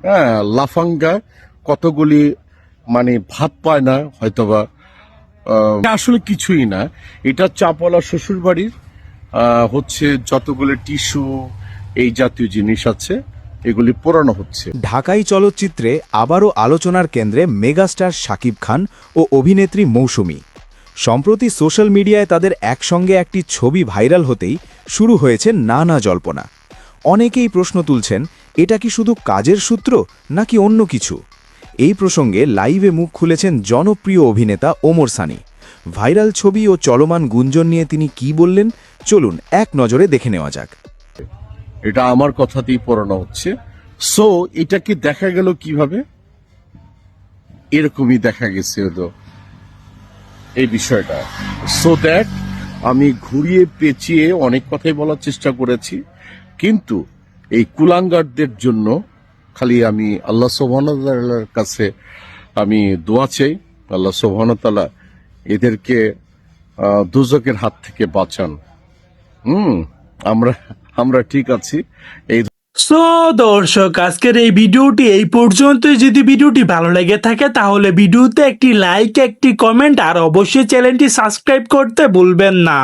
হ্যাঁ, লাফাঙ্গা কতগুলি মানে ভাত পায় না হয়তোবা, আসলে কিছুই না। এটা চাপওয়ালা শ্বশুর বাড়ির হচ্ছে যতগুলো টিস্যু এই জাতীয় জিনিস আছে এগুলি পোড়ানো হচ্ছে। ঢাকাই চলচ্চিত্রে আবারও আলোচনার কেন্দ্রে মেগাস্টার শাকিব খান ও অভিনেত্রী মৌসুমী। সম্প্রতি সোশ্যাল মিডিয়ায় তাদের একসঙ্গে একটি ছবি ভাইরাল হতেই শুরু হয়েছে নানা জল্পনা। অনেকেই প্রশ্ন তুলছেন, এটা কি শুধু কাজের সূত্র নাকি অন্য কিছু? এই প্রসঙ্গে লাইভে মুখ খুলেছেন জনপ্রিয় অভিনেতা ওমর সানি। ভাইরাল ছবি ও চলমান গুঞ্জন নিয়ে তিনি কি বললেন, চলুন এক নজরে দেখে নেওয়া যাক। এটা আমার কথাতেই পোড়ানো হচ্ছে। সো এটাকে দেখা গেল কিভাবে? এরকমই দেখা গেছে হলো এই বিষয়টা। সো দ্যাট আমি ঘুরিয়ে পেঁচিয়ে অনেক কথাই বলার চেষ্টা করেছি, কিন্তু এই কুলাঙ্গারদের জন্য খালি আমি আল্লাহ সুবহানাহু ওয়া তাআলার কাছে আমি দোয়া চাই, আল্লাহ সুবহানাহু ওয়া তাআলা এদেরকে দুজকের হাত থেকে বাঁচান। আমরা আমরা ঠিক আছি। এই সো দর্শক, আজকের এই ভিডিওটি এই পর্যন্তই। যদি ভিডিওটি ভালো লেগে থাকে তাহলে ভিডিওতে একটি লাইক, একটি কমেন্ট আর অবশ্যই চ্যানেলটি সাবস্ক্রাইব করতে ভুলবেন না।